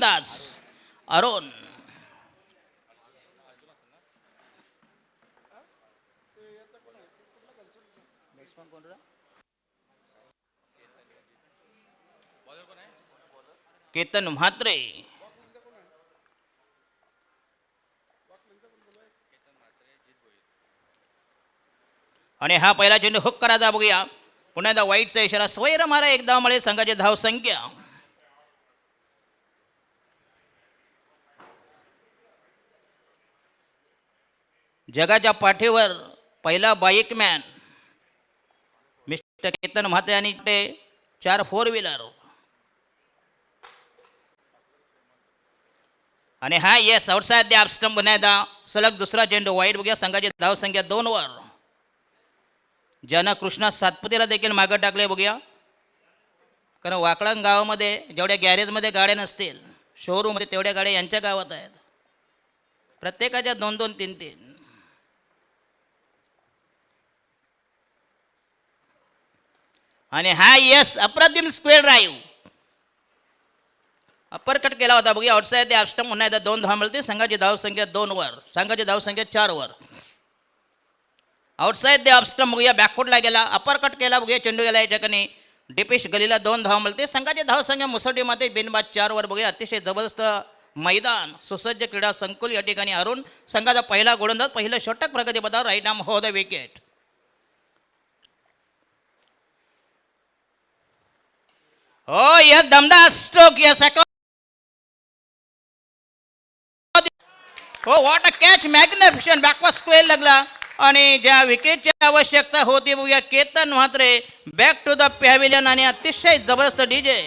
फलंदाज अरुण. केतन म्हात्रे. आणि हा पहिला चेंडू हुक करायचा बघूया. पुन्हा एकदा वाईटचा इशारा. स्वैर मारा एकदा मळे संघाची धाव संख्या. जगाच्या पाठीवर पहिला bike man mister Ketan Mhatre आणि ते 4 फोर व्हीलर. आणि हा yes outside the off stump. पुन्हा सलग दुसरा चेंडू वाईट बघूया. संघाची धाव संख्या 2 वर. ज्यानं कृष्णा सातपुतेला देखील मागे टाकले बघूया. कारण वाकळंग गावामध्ये जेवढ्या गॅरेजमध्ये गाड्या नसतील शोरूममध्ये तेवढ्या गाड्या यांच्या गावात आहेत. प्रत्येकाच्या 2-2 3-3. आणि हा येस अप्रतिम स्क्वेअर ड्राईव्ह. अप्पर कट केला होता बघूया आउटसाइड द ऑफ स्टंप. पुन्हा एकदा 2 धावा मिळते. संघाची धाव संख्या 2 वर. संघाची धाव संख्या 4 वर. आउटसाइड द ऑफ स्टंप बघूया. बॅकफुटला गेला. अप्पर कट केला बघूया. चेंडू गेला या ठिकाणी डिपेश गलीला 2 धावा मिळते. संघाची धाव संख्या मुसळडी मध्ये बिनबाद 4 वर बघूया. अतिशय जबरदस्त मैदान सुसज्ज क्रीडा संकुल या ठिकाणी. अरुण संघाचा पहिला गोलंदाज. पहिलं षटक प्रगतीपथावर. Right arm over the wicket. हो यस दमदार स्ट्रोक. यस हो what a catch. Magnificent backward square लागला. आणि ज्या विकेटची आवश्यकता होती बघूया Ketan Mhatre back to the pavilion. आणि अतिशय जबरदस्त डीजे.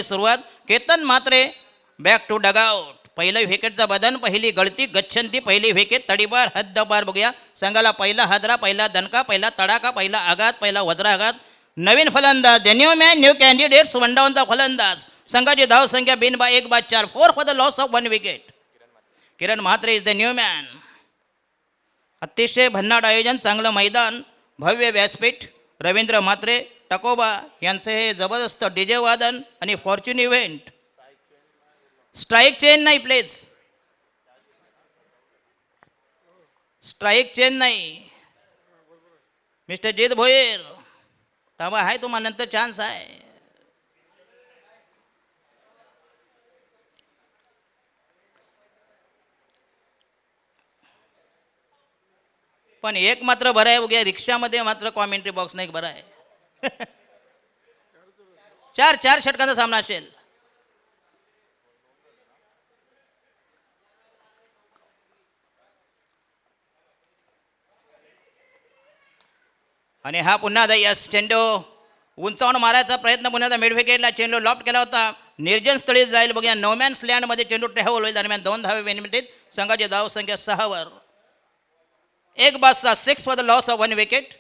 सुरुवात Ketan Mhatre back to dugout. पहिलं विकेटचा बदन. पहिली गळती गच्छंती. पहिली विकेट तडीपार हद्दपार बघूया. संघाला पहिला हादरा. पहिला दणका. पहिला तडाखा. पहिला आघात. पहिला वज्राघात. नवीन फलंदाज the new man new candidates. One डाऊनचा फलंदाज. संघाची धाव संख्या बिनबा 1-4. 4 for the loss of 1 wicket. Kiran Mhatre is the new man. अतिशय भन्नाट आयोजन. चांगलं मैदान. भव्य व्यासपीठ. रवींद्र म्हात्रे टकोबा यांचे हे जबरदस्त डीजे वादन आणि फॉर्च्यून इव्हेंट. स्ट्राईक चेन नाही प्लीज. स्ट्राईक चेन नाही. मिस्टर जित भोईर थांबा. आहे तुम्हाला नंतर चान्स आहे. पण एक मात्र बरं आहे बघूया. रिक्षामध्ये मात्र कॉमेंट्री बॉक्स नाही बरं आहे. 4 षटकांचा सामना असेल. आणि हा पुन्हा यस चेंडू उंचावून मारायचा प्रयत्न. पुन्हा मिड विकेटला चेंडू लॉफ्ट केला होता. निर्जन स्थळी जाईल बघूया. नोमॅन्स लँडमध्ये चेंडू ट्रॅव्हल होईल. दरम्यान 2 धावे बेनिफिटेड. संघाची धाव संख्या 6 वर. 1-6 6 for the loss of 1 wicket.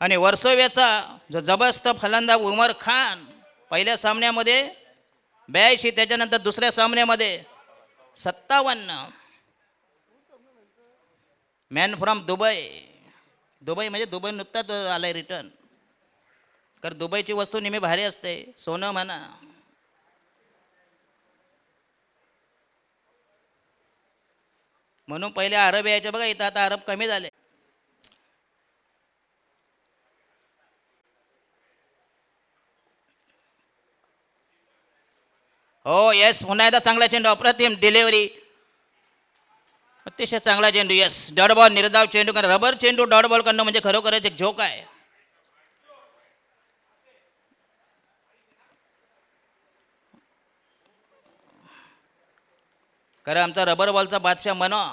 आणि वर्सोव्याचा जो जबरदस्त फलंदाज उमर खान पहिल्या सामन्यामध्ये 82. त्याच्यानंतर दुसऱ्या सामन्यामध्ये 57. Man from Dubai. दुबई म्हणजे दुबई नुकताच आलाय रिटर्न. कारण दुबईची वस्तू नेहमी भारी असते. सोनं म्हणा. म्हणून पहिले अरब यायचे बघा. इथं आता अरब कमी झाले. हो येस पुन्हा एकदा चांगला चेंडू. अप्रतिम डिलिव्हरी. अतिशय चांगला चेंडू. Yes dot ball. निर्धाव चेंडू. कारण रबर चेंडू डॉट बॉल करणं म्हणजे खरोखरच एक झोक आहे. कारण आमचा रबर बॉलचा बादशाह मनो.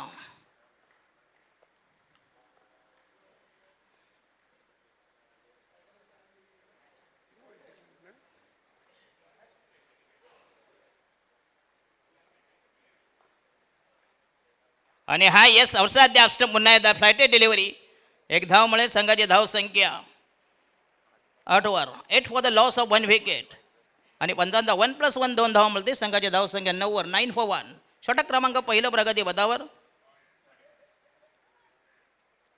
आणि हा येस अवसाध्य अष्टम पुन्हा एकदा फ्लायटेड डिलिव्हरी. एक धावमुळे संघाची धाव संख्या 8 वर. 8 for the loss of 1 wicket. आणि पंचांचा 1+1 2 धावा मिळते. संघाची धाव संख्या 9 वर. 9 for 1. षटक क्रमांक पहिलं प्रगती पदावर.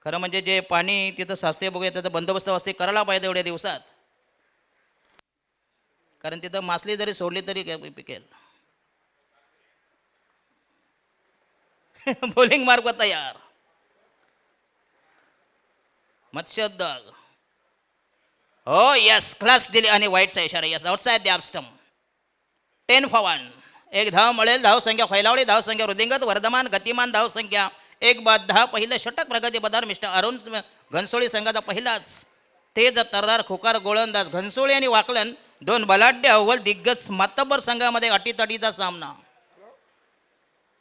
खरं म्हणजे जे पाणी तिथं साचते बघूया त्याचा बंदोबस्त वस्ती करायला पाहिजे एवढ्या दिवसात, कारण तिथं मासली जरी सोडली तरी काय पिकेल. बॉलिंग मार्ग तयार. मत्स्योद्योग. हो यस क्लास दिली आणि वाईटचा इशारा. Yes outside the stump. 10 for 1. एक धाव मिळेल. धाव संख्या फैलावली. धाव संख्या वृद्धिंगत वर्धमान गतिमान. धाव संख्या 1/10. पहिलं षटक प्रगती पदावर मिस्टर अरुण घनसोळी संघाचा पहिलाच तेज तर्रार खुकार गोलंदाज. घनसोळी आणि वाकलन दोन बलाढ्य अव्वल दिग्गज मातब्बर संघामध्ये अटीतटीचा सामना.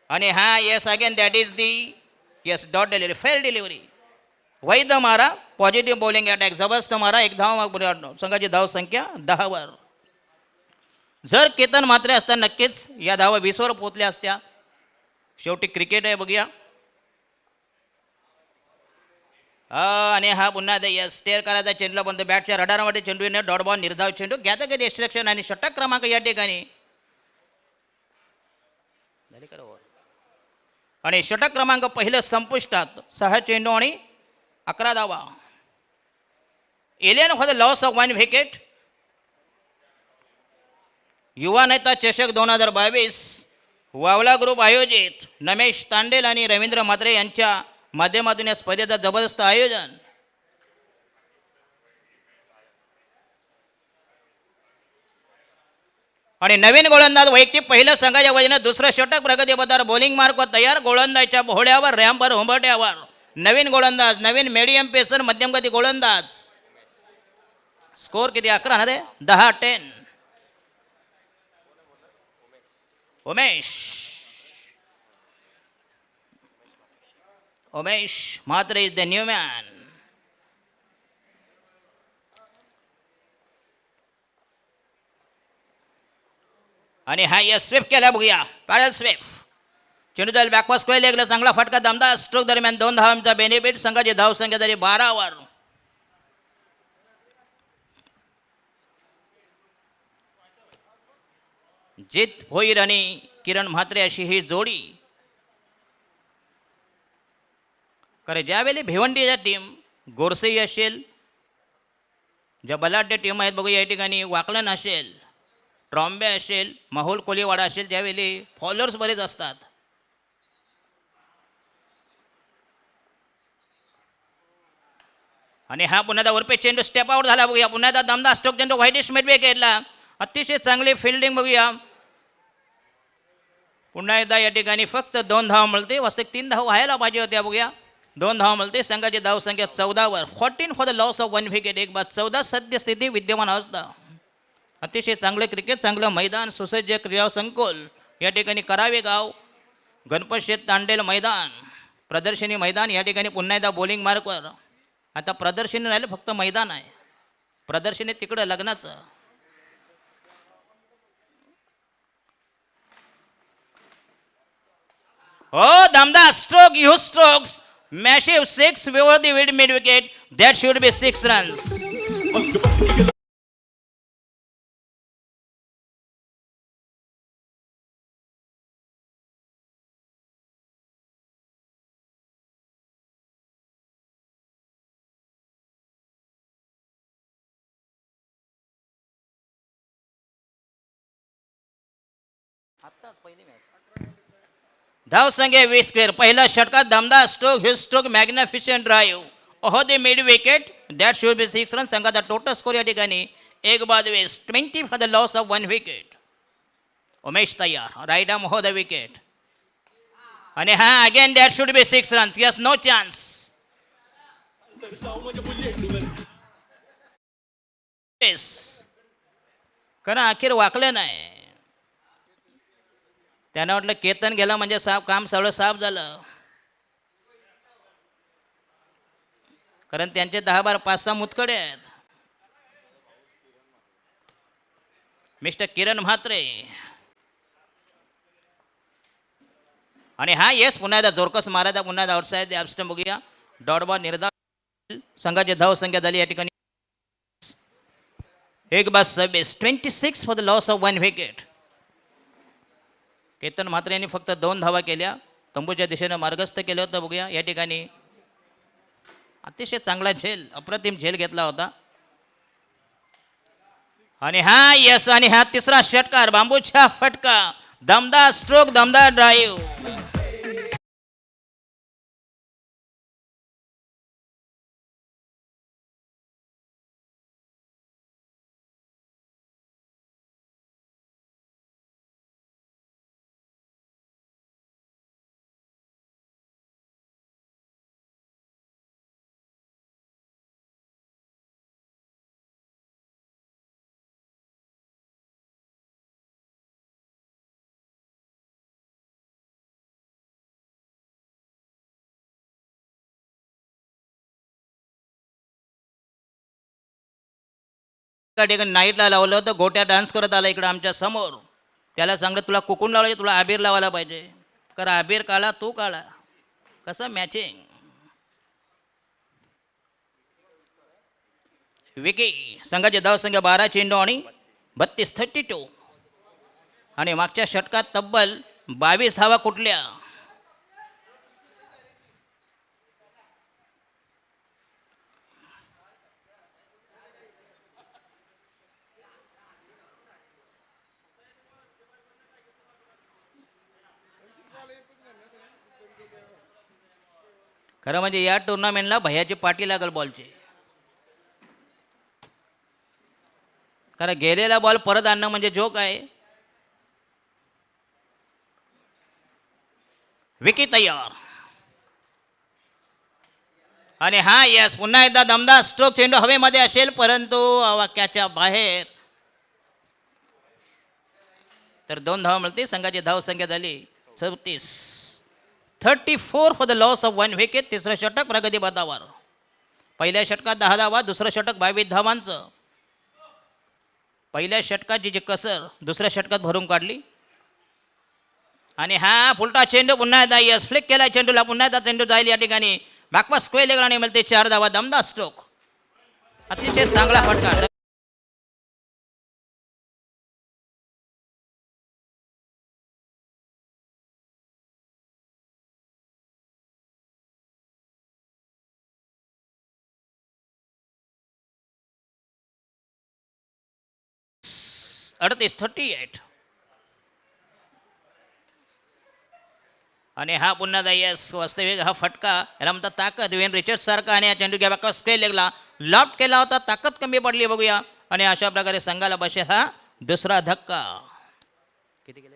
आणि हा yes again that is the yes dot delivery fair delivery. वैध मारा. Positive bowling attack. जबरदस्त मारा. एक धाव. संघाची धाव संख्या 10 वर. जर केतन मात्रे असता नक्कीच या धावा 20 वर पोहोचल्या असत्या. शेवटी क्रिकेट आहे बघूया. आणि हा पुन्हा स्टेअर करायचा चेंडूला बनतो. बॅटच्या रडारामध्ये चेंडू येणे. डॉट बॉल निर्धाव चेंडू घ्यायचा कधी डिस्ट्रॅक्शन. आणि षटक क्रमांक या ठिकाणी. आणि षटक क्रमांक पहिलं संपुष्टात. 6 चेंडू आणि 11 धावा. 11 for the loss of 1 wicket. युवा नेता चषक 2022 वावला ग्रुप आयोजित नमेश तांडेल आणि रवींद्र म्हात्रे यांच्या माध्यमातून या स्पर्धेचं जबरदस्त आयोजन. आणि नवीन गोलंदाज वैयक्तिक पहिलं संघाच्या वजनात दुसरं षटक प्रगती पदावर. बॉलिंग मार्क तयार. गोलंदाजच्या भोवड्यावर रॅम्पवर उंबरट्यावर. नवीन गोलंदाज. नवीन मीडियम पेसर मध्यम गती गोलंदाज. स्कोर किती 11 ना रे. 10-10. Umesh Mhatre is the new man. आणि हा यस स्विफ्ट केला बघूया. Paddle swift. चेंडू जाईल बॅकवर्ड स्क्वेअर लेगला. चांगला फटका दमदार स्ट्रोक दरम्यान 2 धावांचा बेनिफिट. संघाची धाव संख्या झाली 12 वर. जित भोईर आणि किरण म्हात्रे अशी ही जोडी. कारण ज्यावेळी भिवंडीच्या टीम गोरसेई असेल, ज्या बलाढ्य टीम आहेत बघू या ठिकाणी, वाकलन असेल, ट्रॉम्बे असेल, माहुल कोलीवाडा असेल, ज्यावेळी फॉलोअर्स बरेच असतात. आणि हा पुन्हा एकदा वरपे चेंडू स्टेप आउट झाला बघूया. पुन्हा एकदा दमदार स्ट्रोक चेंडू व्हाईटिश मिडवे केला. अतिशय चांगली फिल्डिंग बघूया. पुन्हा एकदा या ठिकाणी फक्त 2 धावा मिळते. वास्तविक 3 धावा व्हायला पाहिजे होत्या बघूया. 2 धावा मिळते. संघाची धाव संख्या 14 वर. 14 for the loss of 1 wicket. एक बाद 14 सद्यस्थिती विद्यमान असता. अतिशय चांगले क्रिकेट, चांगलं मैदान, सुसज्ज क्रीडा संकुल या ठिकाणी करावे गाव गणपत शेठ तांडेल मैदान, प्रदर्शनी मैदान या ठिकाणी. पुन्हा एकदा बॉलिंग मार्कवर. आता प्रदर्शनी राहिलं, फक्त मैदान आहे. प्रदर्शनी तिकडं लग्नाचं. Oh, Damda stroke, huge strokes, massive 6 over the mid wicket. That should be 6 runs. धाव संख्या 20 स्क्वेअर. पहिला षटकात दमदार stroke, huge stroke, magnificent drive over the mid wicket. That should be 6 run. संघाचा टोटल स्कोर या ठिकाणी 1 बाद 20. 20 for the loss of 1 wicket. Umesh तयार. Right arm over the wicket. आणि हा again that should be 6 runs. Yes no chance. कारण अखेर वाकलं नाही. त्यांना वाटलं केतन गेला म्हणजे साफ काम सगळं साफ झालं. कारण त्यांचे 10-12 5-6 मुतकडे आहेत. मिस्टर किरण म्हात्रे. आणि हा येस पुन्हा एकदा जोरकस मारायचा पुन्हा एकदा आउटसाइड ॲब्स्टम बघूया डॉट बॉल निर्धाव संघाची धाव संख्या झाली या ठिकाणी एक बाद 26 for the loss of 1 wicket. Ketan Mhatre यांनी फक्त 2 धावा केल्या तंबूच्या दिशेनं मार्गस्थ केलं होतं बघूया या ठिकाणी अतिशय चांगला झेल अप्रतिम झेल घेतला होता आणि हा यस आणि हा तिसरा षटकार बांबूचा फटका दमदार स्ट्रोक दमदार ड्राईव्ह. ठिकाणी नाईटला लावलं होतं गोट्या डान्स करत आला इकडं आमच्या समोर त्याला सांगलं तुला कुकून लावायचे तुला आबीर लावायला पाहिजे कारण आबीर काळा तू काळा कसं मॅचिंग. विकी संघाची धाव संख्या 12 चेंडू आणि 32 आणि मागच्या षटकात तब्बल 22 धावा कुठल्या. खरं म्हणजे या टुर्नामेंटला भैयाची पाठी लागल बॉलची कारण गेलेला बॉल परत आणणं म्हणजे जोक आहे. विकी तयार आणि हा यस पुन्हा एकदा दमदार स्ट्रोक चेंडू हवेमध्ये असेल परंतु वाक्याच्या बाहेर तर 2 धावा मिळते संघाची धाव संख्या झाली 34 for the loss of 1 wicket. तिसरं षटक प्रगती पथावर पहिल्या षटकात 10 धावा दुसरं षटक 22 धावांचं. पहिल्या षटकाची जी कसर दुसऱ्या षटकात भरून काढली आणि हा फुलटा चेंडू पुन्हा एकदा यस फ्लिक केला चेंडूला पुन्हा एकदा चेंडू जाईल या ठिकाणी बॅकपास स्क्वेअर लेगला आणि मिळते 4 धावा दमदार स्ट्रोक अतिशय चांगला फटका. अडतीस 38 आणि हा पुन्हा यस वास्तविक हा फटका याला म्हणतात ताकद वेन रिचर्ड सारखा आणि या चेंडू घ्या बाका स्क्वेअर लेगला लॉफ्ट केला होता ताकद कमी पडली बघूया आणि अशा प्रकारे संघाला बसेल हा दुसरा धक्का. किती केले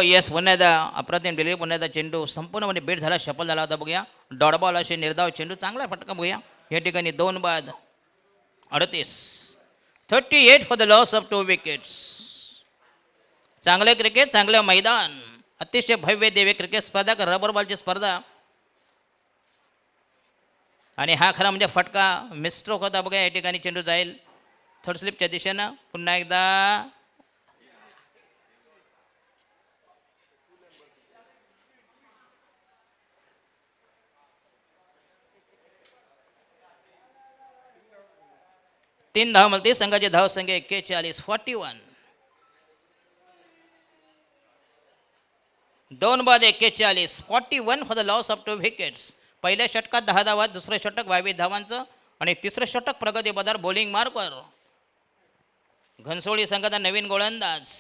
येस पुन्हा एकदा अप्रतिम डिलिव्हरी पुन्हा एकदा चेंडू संपूर्णपणे बेट झाला शफल झाला होता बघूया डॉट बॉल असे निर्धाव चेंडू चांगला फटका बघूया या ठिकाणी 2 बाद 38 for the loss of 2 wickets. चांगले क्रिकेट चांगलं मैदान अतिशय भव्य देवे क्रिकेट स्पर्धा रबर बॉलची स्पर्धा आणि हा खरा म्हणजे फटका मिस्ट्रोक होता बघा या ठिकाणी चेंडू जाईल थर्ड स्लिपच्या दिशेनं पुन्हा एकदा 3 धाव मिळते संघाची धाव संख्या 41 41 2 बाद 41 41 for the loss of 2 wickets. पहिल्या षटकात 10 धावा दुसरं षटक 22 धावांचं आणि तिसरं षटक प्रगती पदार बॉलिंग मार्कवर घनसोळी संघाचा नवीन गोलंदाज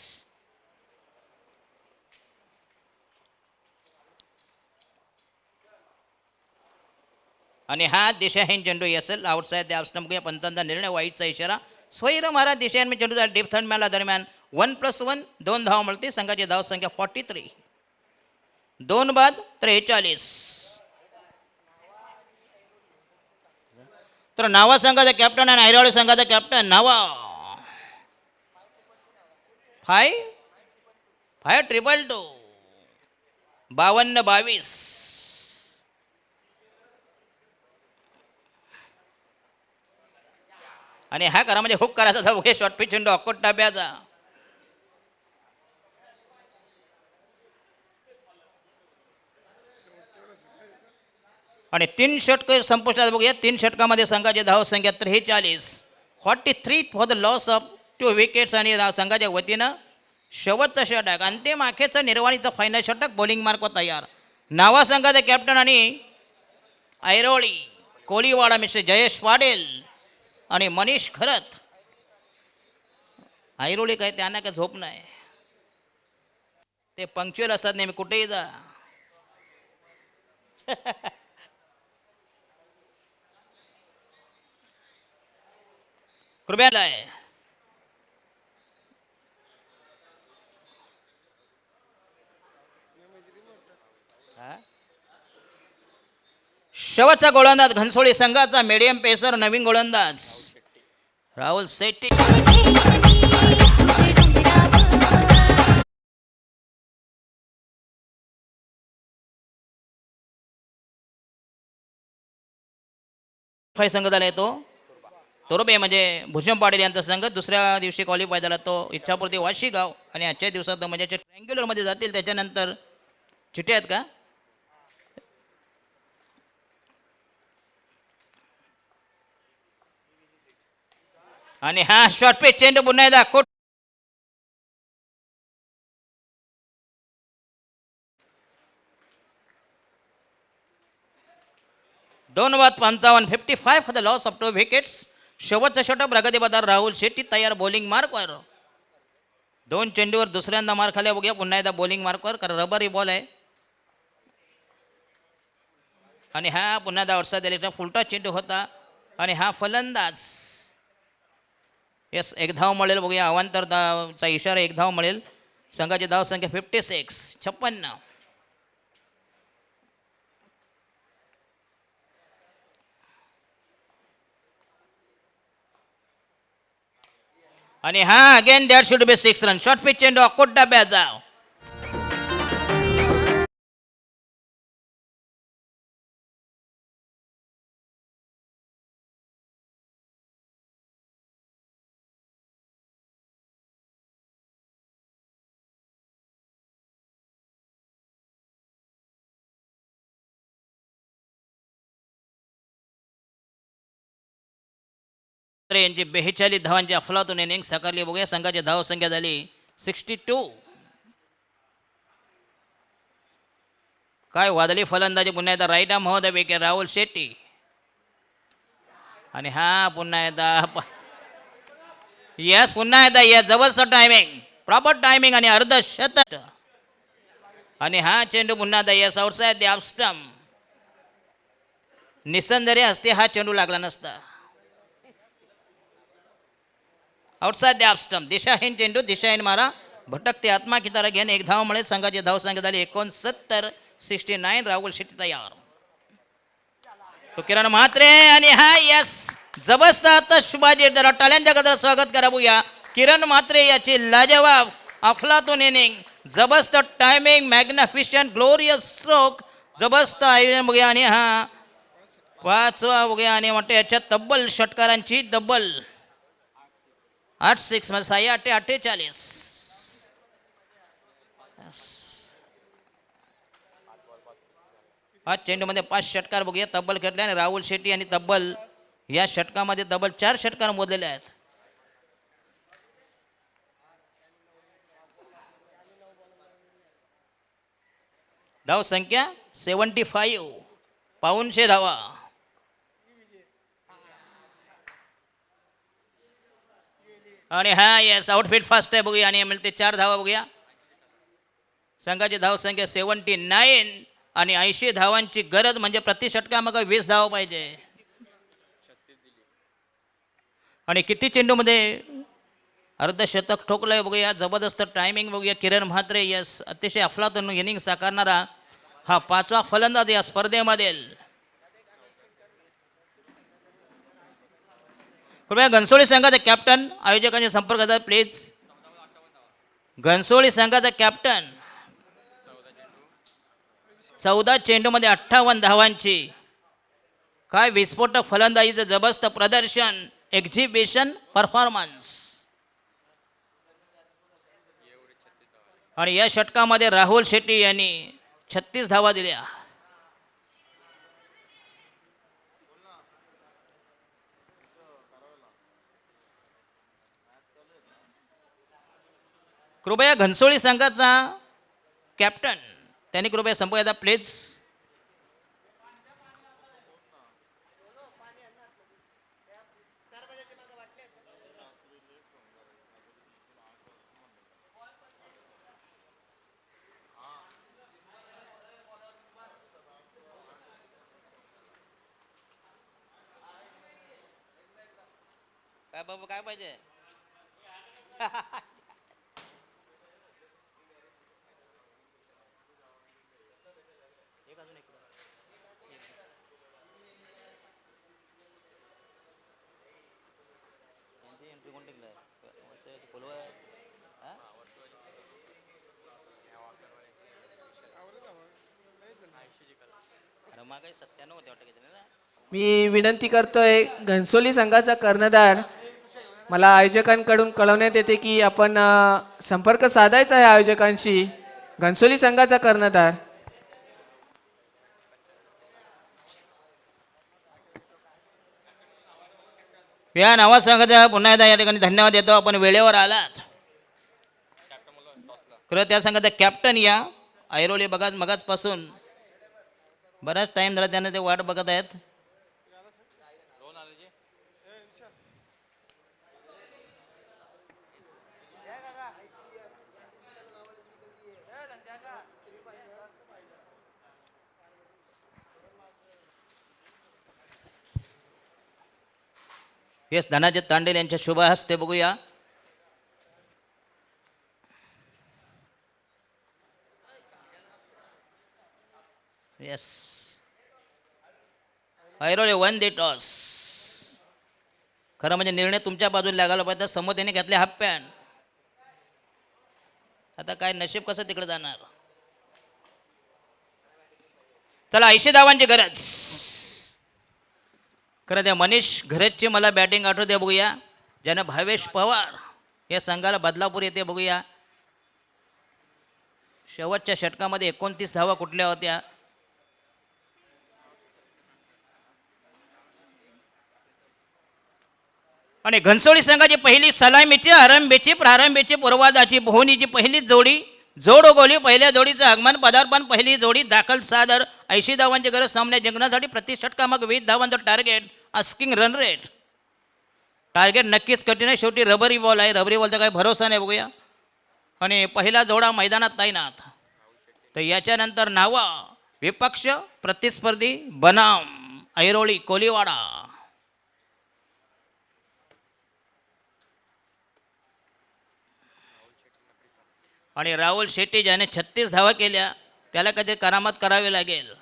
आणि हा दिशाहीन चेंडू असेल आउटसाईड द ऑफ स्टंप बघूया. पंचांचा निर्णय, वाईटचा इशारा. स्वैर महाराज दिशाहीन चेंडूचा डीप थर्ड मॅनला दरम्यान 1+1 2 धावा मिळते. संघाची धावसंख्या 43. 2 बाद 43. तर नावा संघाचा कॅप्टन आणि ऐरोली संघाचा कॅप्टन नावा 5-5-2-2 52-22. आणि हा करा म्हणजे हुक करायचा था. ओके शॉर्ट पिच चेंडू अक्कोट टाब्याचा. आणि 3 षटक संपुष्टात बघूया. 3 षटकामध्ये संघाची धावसंख्या 43. 43 for the loss of 2 wickets. आणि संघाच्या वतीनं शेवटचा षटक, अंतिम आखेचं निर्वाणीचं फायनल षटक बॉलिंग मार्कवर तयार. नावा संघाचे कॅप्टन आणि ऐरोळी कोळीवाडा मिस्टर जयेश पाटील आणि मनीष खरत. ऐरोळी काय त्यांना काय झोप नाही, ते पंक्च्युअल असतात नेहमी कुठेही जा. कृपया शेवटचा गोलंदाज घनसोळी संघाचा मीडियम पेसर नवीन गोलंदाज राहुल शेट्टी. संघ झाला येतो तोरबे म्हणजे भुजम पाटील यांचा संघ. दुसऱ्या दिवशी क्वालिफाय झाला तो इच्छापूर्ती वाशीगाव. आणि आजच्या दिवसात म्हणजे ट्रँग्युलरमध्ये जातील. त्याच्यानंतर चिठ्ठी आहेत का? आणि हा शॉर्ट पिच चेंडू पुन्हा एकदा कोट. दोन बाद 55. 55 for the loss of 2 wickets. शेवटचा षटक प्रगतीपथावर राहुल शेट्टी तयार बॉलिंग मार्कवर. 2 चेंडूवर दुसऱ्यांदा मार खाल्या बघूया. पुन्हा एकदा बॉलिंग मार्कवर, कारण रबरी बॉल आहे. आणि हा पुन्हा एकदा आउटसाइड दिलेला फुलटा चेंडू होता. आणि हा फलंदाज येस, 1 धाव मिळेल बघूया. अवांतरचा इशारा, 1 धाव मिळेल. संघाची धाव संख्या 56. आणि हा again that should be 6 run. Short pitch चेंडू अकोट डब्याचा. यांची 42 धावांची अफलातून इनिंग साकारली बघूया. संघाची धाव संख्या झाली 62. काय वादळी फलंदाजी. पुन्हा एकदा राईट आर्म महोदय विकेट राहुल शेट्टी. आणि हा पुन्हा एकदा यस, पुन्हा एकदा यस, जबरदस्त टायमिंग, प्रॉपर टायमिंग आणि अर्धशतक. आणि हा चेंडू पुन्हा एकदा yes, outside the off stump. निसंदर्य असते हा चेंडू लागला नसता. Outside the off stump. दिशाहीन चेंडू, दिशाहीन मारा. भटकते आत्मा की तरह घेऊन 1 धाव मिळेल. संघाची धाव संख्या झाली 69. 69. राहुल शेट्टी तयार. तो किरण म्हात्रे. आणि हा यस, जबरदस्त आतषबाजी. टाळ्यांच्या गजरात स्वागत करा बघूया किरण म्हात्रे याची लाजवाब अफलातून इनिंग. जबरदस्त टायमिंग, मॅग्निफिशंट, ग्लोरियस स्ट्रोक, जबरदस्त आयोजन बघूया. आणि हा 5वा बघूया. आणि म्हणते याच्या तब्बल षटकारांची डबल 8-6 म्हणजे 6-8-48. आज चेंडूमध्ये 5 षटकार बघूया तब्बल खेळले. आणि राहुल शेट्टी यांनी तब्बल या षटकामध्ये तब्बल 4 षटकार मोजलेले आहेत. धाव संख्या 75. 500 धावा. आणि हा येस, आउटफिट फास्ट आहे बघूया. आणि मिळते 4 धावा बघूया. संघाची धाव संख्या 79. आणि 80 धावांची गरज म्हणजे प्रति षटका मग 20 धावा पाहिजे. आणि किती चेंडूमध्ये अर्धशतक ठोकलंय बघूया. जबरदस्त टायमिंग बघूया. किरण म्हात्रे यस अतिशय अफलातून इनिंग साकारणारा हा 5वा फलंदाज या स्पर्धेमध्ये. कृपया घनसोळी संघाचे कॅप्टन आयोजकांचे संपर्क साधा प्लीज. घनसोळी संघाचा कॅप्टन 14 चेंडूमध्ये 58 धावांची काय विस्फोटक फलंदाजीचं जबरदस्त प्रदर्शन. Exhibition performance. आणि या षटकामध्ये राहुल शेट्टी यांनी 36 धावा दिल्या. कृपया घनसोळी संघाचा कॅप्टन त्यांनी कृपया संपर्क प्लीज. काय बाबा काय पाहिजे. मी विनंती करतोय घनसोली संघाचा कर्णधार. मला आयोजकांकडून कळवण्यात येते की आपण संपर्क साधायचा आहे आयोजकांशी. घनसोली संघाचा कर्णधार. या नावा संघाचा पुन्हा एकदा या ठिकाणी धन्यवाद देतो. आपण वेळेवर आलात. खरं त्या संघाचा कॅप्टन या ऐरोली बघा मगाचपासून बराच टाइम झाला त्यांना ते वाट बघत आहेत. येस धनाजी तांडेल यांच्या शुभ हस्ते बघूया. येस ऐरोली वन दी टॉस. खरं म्हणजे निर्णय तुमच्या बाजूला लागायला पाहिजे. समोर त्यांनी घातले हाफ पॅन. आता काय नशीब कसं तिकडे जाणार. चला 80 धावांची गरज. खरं त्या मनीष घरेची मला बॅटिंग आठवते बघूया. ज्यानं भावेश पवार या संघाला बदलापूर येते बघूया. शेवटच्या षटकामध्ये 29 धावा कुठल्या होत्या. आणि घनसोळी संघाची पहिली सलामीची आरंभीची प्रारंभीची पूर्वादाची पोहणीची पहिलीच जोडी जोडोगोली. पहिल्या जोडीचं आगमन पदार्पण पहिली जोडी दाखल सादर. 80 धावांची गरज सामने जिंकण्यासाठी प्रति षटका मग 20 धावांचं target. Asking run rate. Target नक्कीच कठीण आहे. शेवटी रबरी बॉल आहे. रबरी बॉलचा काही भरोसा नाही बघूया. आणि पहिला जोडा मैदानात तैनात. तर याच्यानंतर नावा विपक्ष प्रतिस्पर्धी बनाम ऐरोळी कोलीवाडा. आणि राहुल शेट्टी ज्याने 36 धावा केल्या त्याला कधी करामत करावी लागेल.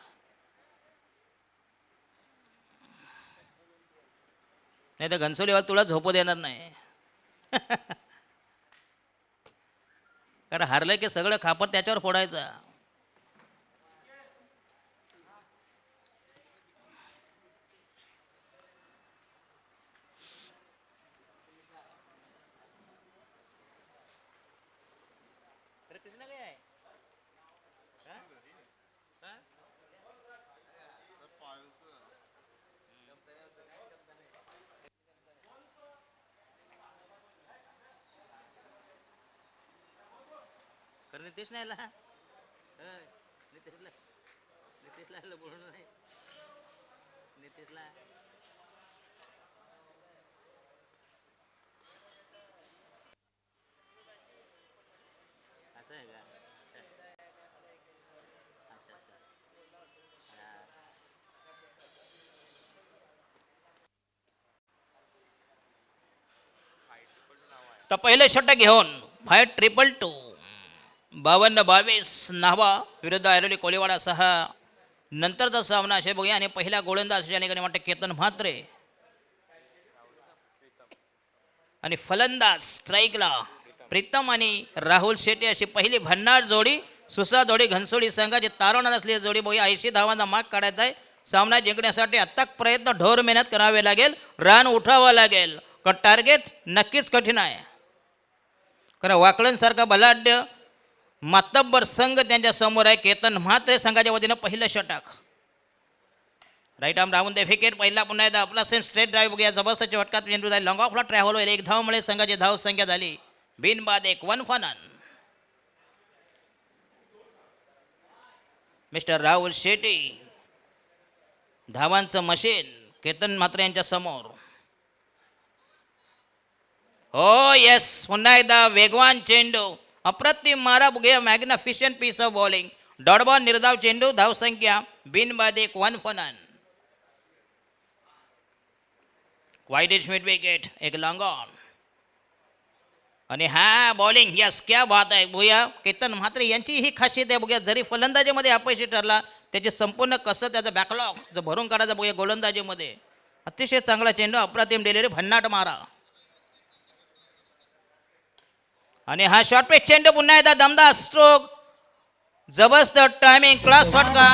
नाही तर घनसोलीवाला तुला झोपू देणार नाही. कारण हारलं की सगळं खापर त्याच्यावर फोडायचं. नितीश नाही नितीशला बोलून नाही. नितीशला असं आहे का. अच्छा अच्छा. तर पहिले षटक घेऊन 5-2-2 52-22 नावा विरुद्ध ऐरोली कोळीवाडा 6. नंतरचा सामना असे बघूया आणि पहिला गोलंदाज या ठिकाणी वाटतं केतन म्हात्रे आणि फलंदाज स्ट्राईकला प्रीतम आणि राहुल शेट्टी अशी पहिली भन्नाट जोडी. सुसा जोडी घनसोली संघाची तारवणार असलेली जोडी बघूया. 80 धावांचा माग काढायचा आहे. सामना जिंकण्यासाठी आता प्रयत्न ढोर मेहनत करावे लागेल. रान उठावं लागेल. पण टार्गेट नक्कीच कठीण आहे. कारण वाकळणसारखा बलाढ्य मातब्बर संघ त्यांच्या समोर आहे. केतन म्हात्रे संघाच्या वतीनं पहिलं षटक. राईट आर्म राहून दे विकेट. पहिला पुन्हा एकदा आपला सेम स्ट्रेट ड्राईव्ह बघूया. जबरदस्त चटका चेंडू जाईल. लॉंग ऑफला ट्रॅव्हल होईल. 1 धावमुळे संघाची धाव संख्या झाली बिनबाद 1. 1 for none. Mister Rahul Shetty धावांचं मशीन केतन म्हात्रे यांच्या समोर. हो येस, पुन्हा एकदा वेगवान चेंडू. अप्रतिम मारा बघूया. Magnificent piece of bowling. Dot ball निर्धाव चेंडू. धाव संख्या बिनबाद 1. 1 for none. Wide is mid wicket. एक लॉंग ऑन आणि हा बॉलिंग. यस, क्या बात आहे. बघूया केतन म्हात्रे यांची ही खासियत आहे. बघूया जरी फलंदाजीमध्ये अपयशी ठरला त्याची संपूर्ण कसं त्याचा बॅकलॉग जर भरून काढायचा बघूया गोलंदाजीमध्ये. अतिशय चांगला चेंडू. अप्रतिम डिलिव्हरी. भन्नाट मारा आणि हा शॉर्ट पिच चेंडू. पुन्हा एकदा दमदार स्ट्रोक. जबरदस्त टायमिंग. क्लास फटका.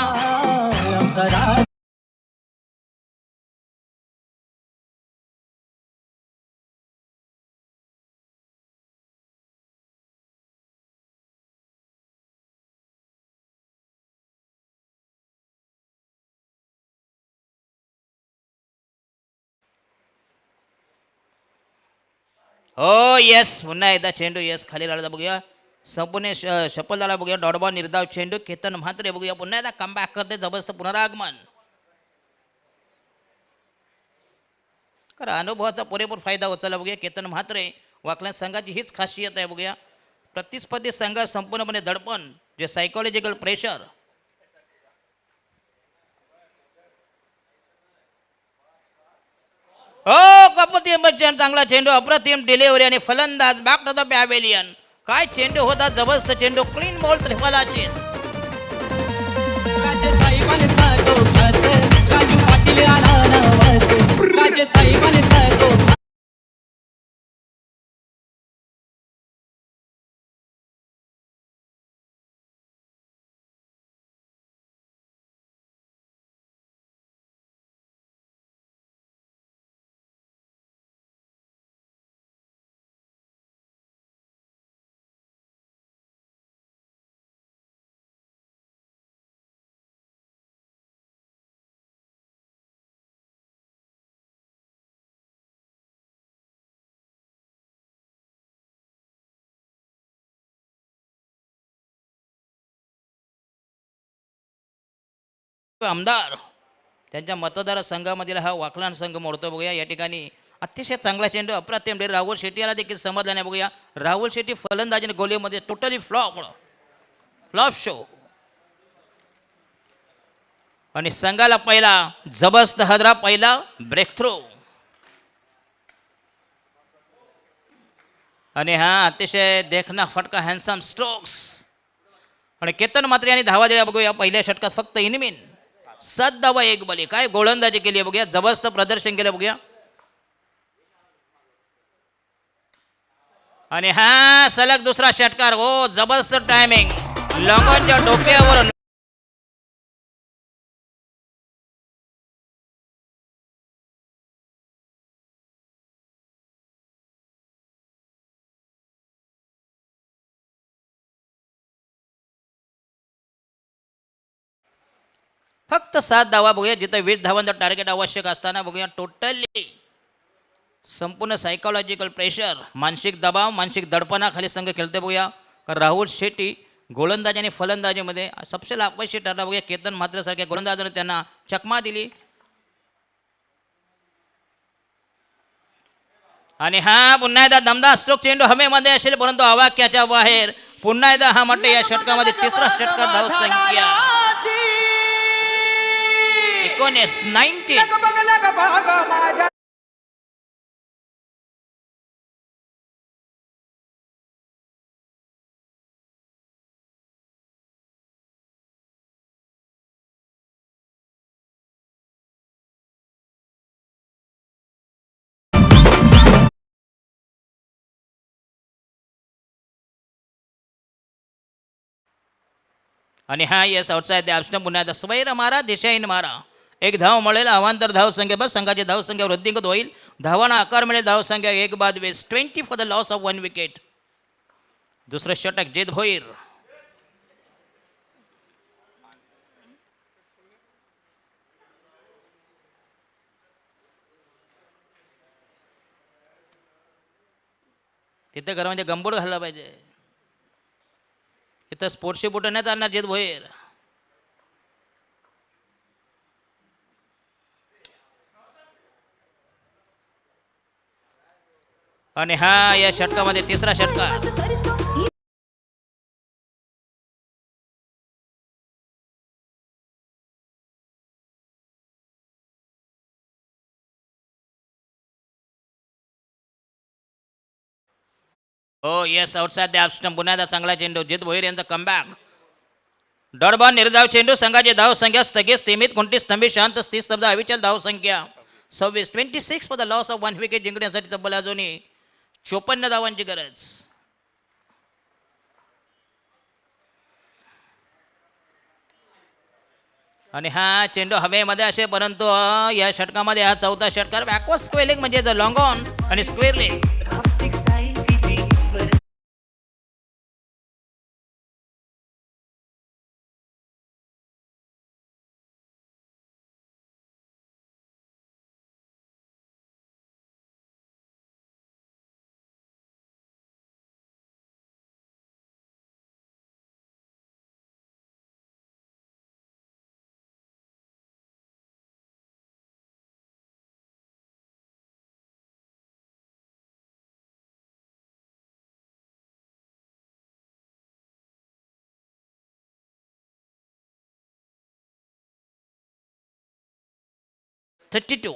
हो येस, पुन्हा एकदा चेंडू. येस, खाली राहिला बघूया. संपूर्ण शपल झाला बघूया. डॉटबॉल निर्धाव चेंडू. केतन म्हात्रे बघूया पुन्हा एकदा कमबॅक करते. जबरदस्त पुनरागमन. कारण अनुभवाचा पुरेपूर फायदा उचलला बघूया केतन म्हात्रे. वाकलन संघाची हीच खासियत आहे बघूया. प्रतिस्पर्धी संघात संपूर्णपणे दडपण, जे सायकोलॉजिकल प्रेशर. हो कपती बच्चन. चांगला चेंडू. अप्रतिम डिलिव्हरी आणि फलंदाज बॅक टू द पॅव्हेलियन. काय चेंडू होता. जबरदस्त चेंडू. क्लीन बॉल त्रिफलाची. आमदार त्यांच्या मतदारसंघामधील हा वाकलान संघ मोडतो बघूया. या ठिकाणी अतिशय चांगला चेंडू. अप्रतिम डे. राहुल शेट्टी याला देखील समजला नाही बघूया. राहुल शेट्टी फलंदाजीने गोलीमध्ये टोटली फ्लॉप शो. आणि संघाला पहिला जबरदस्त हदरा. पहिला ब्रेक थ्रू. आणि हा अतिशय देखना फटका. Handsome strokes. आणि केतन म्हात्रे यांनी धावा दिल्या बघूया. पहिल्या षटकात फक्त इनमिन 7 धावा 1 बली. काय गोलंदाजी केली आहे बघूया. जबरदस्त प्रदर्शन केलं बघूया. आणि हा सलग दुसरा षटकार. हो जबरदस्त टायमिंग. लॉंगॉनच्या डोक्यावर. फक्त 7 धावा बघूया. जिथे 20 धावांचं टार्गेट आवश्यक असताना बघूया टोटली संपूर्ण सायकोलॉजिकल प्रेशर, मानसिक दबाव, मानसिक दडपणाखाली संघ खेळते बघूया. कारण राहुल शेट्टी गोलंदाजी आणि फलंदाजीमध्ये सबसे अपयशी ठरला बघूया. केतन म्हात्रे सारख्या गोलंदाजाने त्यांना चकमा दिली. आणि हा पुन्हा एकदा दमदार स्ट्रोक. चेंडू हवेमध्ये असेल परंतु आवाक्याच्या बाहेर. पुन्हा एकदा हा म्हटलं या षटकामध्ये तिसरा षटकार. धाव संख्या 19. आणि हा येस आउटसाइड द ऑफ पुन्हा एकदा स्वैर मारा दिशाहीन मारा. एक धाव मिळेल अवांतर धावसंख्या बस संघाची धावसंख्या वृद्धिंगत होईल. धावांना आकार मिळेल धावसंख्या एक बाद वेस 20 for the loss of 1 wicket. दुसरं षटक जित भोईर. तिथे खरं म्हणजे गंबूड घालला पाहिजे. इथं स्पोर्ट्सची बुटं नाही चालणार जित भोईर. आणि हा या षटकामध्ये तिसरा षटकार. हो येस आउटसाइड द ऑफ पुन्हा एकदा चांगला चेंडू जित भोईर यांचा कमबॅक. डॉटबॉल निर्धाव चेंडू संघाची धाव संख्या स्थगित स्थिमित कोणती स्तंभित शांत स्थिर स्तब्ध अविचल धाव संख्या 26 for the loss of 1 wicket. जिंकण्यासाठी तब्बल अजूनही 54 धावांची गरज. आणि हा चेंडू हवेमध्ये असे परंतु या षटकामध्ये हा चौथा षटकार बॅकवर्ड स्क्वेअर म्हणजे लॉंग ऑन आणि स्क्वेअर लेग. Thirty two.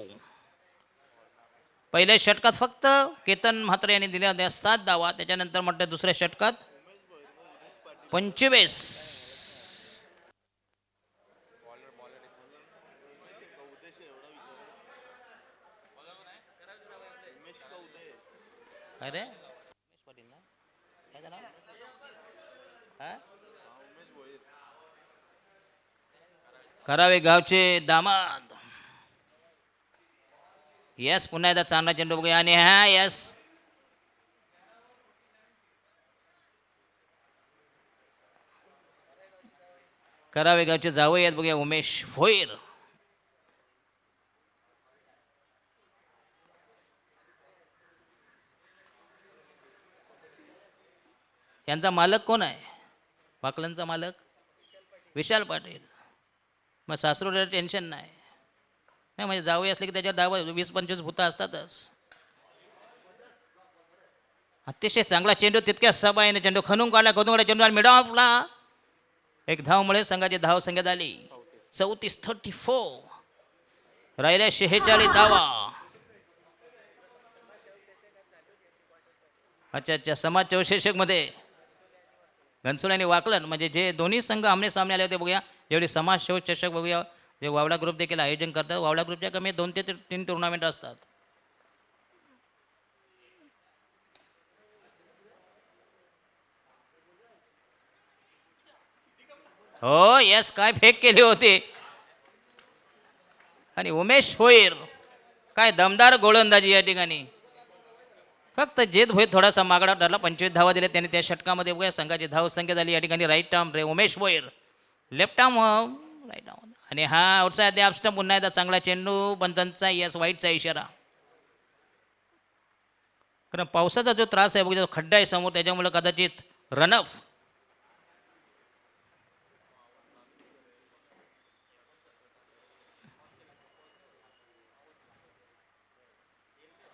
पहिल्या षटकात फक्त केतन म्हात्रे यांनी दिल्या होत्या 7 धावा. त्याच्यानंतर म्हटलं दुसऱ्या षटकात 25. अरे करावे गावचे दामाद. येस पुन्हा एकदा चांगला चेंडू बघूया. आणि हा येस करावे गावचे जावं येत बघूया उमेश भोईर. यांचा मालक कोण आहे? पाकलांचा मालक विशाल पाटील. मग सासरोला टेन्शन नाही. म्हणजे जावई असले की त्याच्यावर 10-20-25 भूता असतातच. अतिशय चांगला चेंडू तितक्या सबाईने चेंडू खणून काढला. चेंडू मिड ऑफला एक धावमुळे संघाची धाव संख्या झाली 34. राहिल्या 46 धावा. अच्छा समाज चौशेषक मध्ये घनसोली आणि वाकलन म्हणजे जे दोन्ही संघ आमने सामने आले होते बघूया. जेवढे समाज शोध चषक बघूया जे वावडा ग्रुप देखील आयोजन करतात. वावडा ग्रुपच्या कमी 2 ते 3 टुर्नामेंट असतात. हो यस काय फेक केले होते. आणि उमेश भोईर काय दमदार गोलंदाजी या ठिकाणी. फक्त जेत भोईर थोडासा मागडा ठरला. 25 धावा दिल्या त्याने त्या षटकामध्ये बघूया. संघाची धाव संख्या झाली या ठिकाणी राईट आर्म रे Umesh Bhoir. Left arm right arm. आणि हा आउटसाइड द ऑफ स्टंप पुन्हा एकदा चांगला चेंडू पंचांचा यस वाईटचा इशारा. कारण पावसाचा जो त्रास आहे बघा खड्डा आहे समोर त्याच्यामुळे कदाचित रनअप.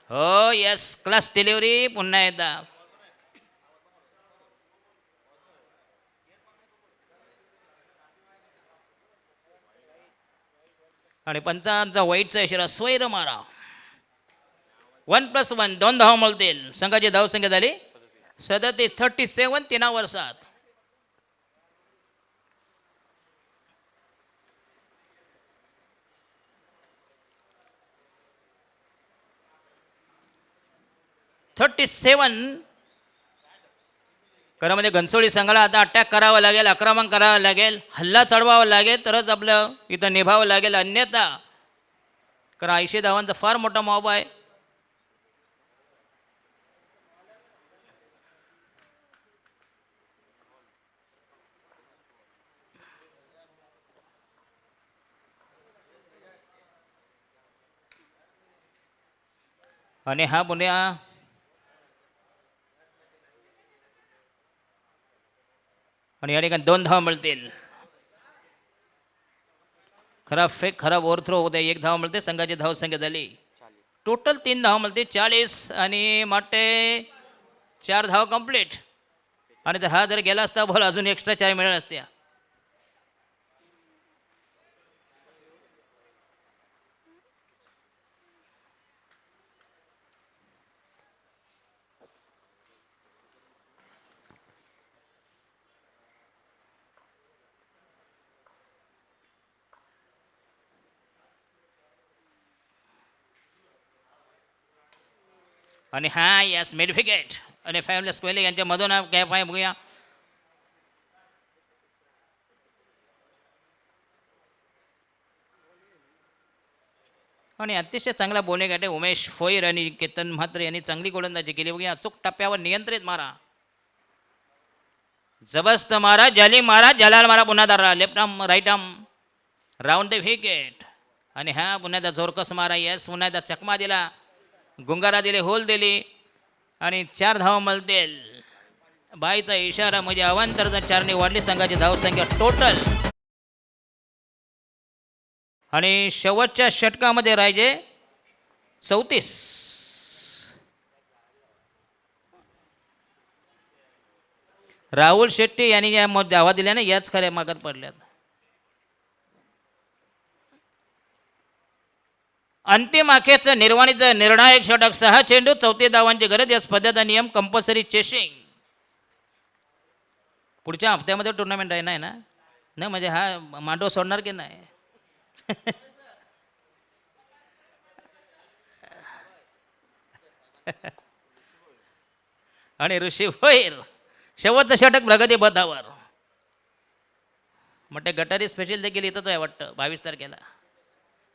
हो यस क्लास डिलिव्हरी पुन्हा एकदा. आणि पंचांचा वाईटचा इशारा स्वैर मारा. 1+1 2 धावा मिळतील. संघाची धाव संख्या झाली 37. 3 7. खरं म्हणजे घनसोळी संघाला आता अटॅक करावा लागेल, आक्रमण करावं लागेल, हल्ला चढवावा लागेल, तरच आपलं इथं निभावं लागेल. अन्यथा कारण 80 धावांचा फार मोठा मॉब आहे. आणि हा पुण्या आणि या ठिकाणी 2 धावा मिळतील. खराब फेक, खराब ओव्हरथ्रो होते, 1 धाव मिळते. संघाची धावसंख्या झाली टोटल 3 धाव मिळते 40 आणि माटे 4 धाव कंप्लीट. आणि जर हा जर गेला असता बॉल अजून एक्स्ट्रा 4 मिळाल्या असत्या. आणि हा यस मिडविकेट आणि फॅमिली स्क्वेली यांच्या मधून गॅप आहे बघूया. आणि अतिशय चांगला बॉलिंग आहे उमेश फोईर आणि केतन म्हात्रे यांनी चांगली गोलंदाजी केली बघूया. अचूक टप्प्यावर नियंत्रित मारा, जबरदस्त मारा, जाली मारा, जलाल मारा, पुन्हा Dara left arm right arm round the wicket. आणि हा पुन्हा एकदा जोरकस मारा, यस पुन्हा एकदा चकमा दिला, गुंगारा दिले, होल दिली आणि 4 धाव मिळतील. बाईचा इशारा म्हणजे अवांतर 4ने वाढली संघाची धावसंख्या टोटल. आणि शेवटच्या षटकामध्ये राहिजे 34. राहुल शेट्टी यांनी या धावा दिल्या ना, याच खऱ्या मागत पडल्यात. अंतिम अखेरचं निर्वाणीचं निर्णायक षटक, 6 चेंडू 34 धावांची गरज. या स्पर्धेचा नियम कंपल्सरी चेसिंग. पुढच्या हप्त्यामध्ये टुर्नामेंट आहे ना नाही म्हणजे हा मांडव सोडणार की नाही. आणि ऋषी भोईर शेवटचं षटक प्रगती पथावर. मोठे गटारी स्पेशल देखील इथंच आहे वाटतं 22 तारखेला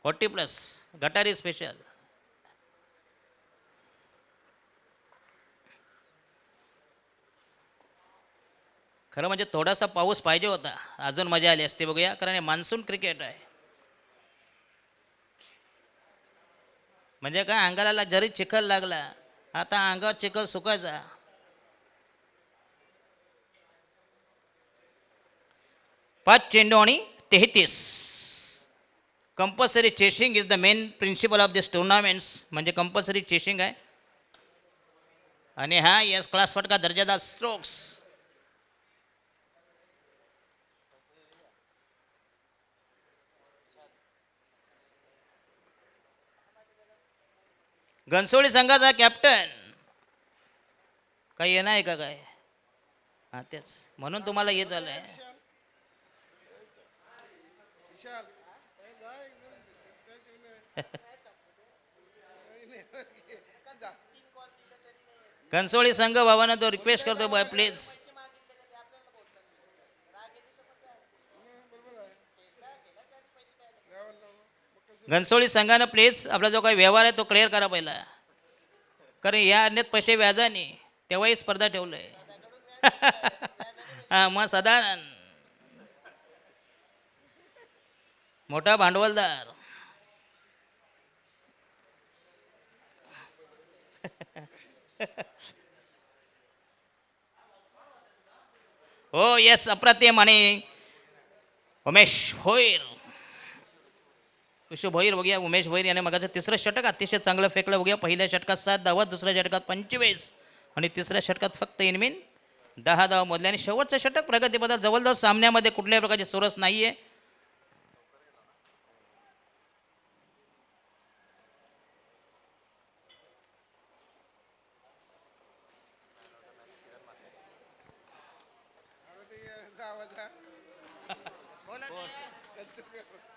40+ गटारी स्पेशल. खरं म्हणजे थोडासा पाऊस पाहिजे होता, अजून मजा आली असते. बघूया, कारण हे मान्सून क्रिकेट आहे. म्हणजे काय अंगाला जरी चिखल लागला, आता अंगावर चिखल सुकायचा. 5 चेंडू आणि 33. Compulsory chasing is the main principle of this tournaments. म्हणजे कंपल्सरी चेसिंग आहे. आणि हा यस क्लास फटका दर्जादार स्ट्रोक्स. घनसोळी संघाचा कॅप्टन काही येणार आहे का काय? हा तेच म्हणून तुम्हाला हे झालंय. घनसोळी संघ भावानं तो रिक्वेस्ट करतो बाय प्लीज. घनसोळी संघानं प्लीज आपला जो काही व्यवहार आहे तो क्लिअर करा पहिला, कारण या अन्यत पैसे व्याजाने तेव्हाही स्पर्धा ठेवलंय. हा मग साधारण मोठा भांडवलदार. हो येस अप्रतिम. आणि उमेश भोईर, विश्व भोईर बघूया. उमेश भोईर याने मगाचं तिसरं षटक अतिशय चांगलं फेकलं बघूया. पहिल्या षटकात 7 धावा, दुसऱ्या षटकात 25 आणि तिसऱ्या षटकात फक्त इनमिन 10 धावा मोजले. आणि शेवटचं षटक प्रगतीपथात जवळजवळ सामन्यामध्ये कुठल्याही प्रकारची चुरस नाहीये.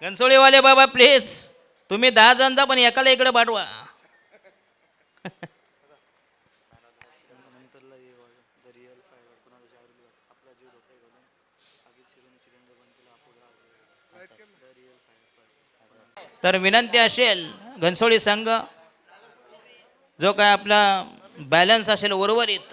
घनसोळीवाले बाबा प्लीज, तुम्ही 10 जण जा पण एकाला इकडे पाठवा. तर विनंती असेल घनसोळी संघ जो काय आपला बॅलन्स असेल उर्वरित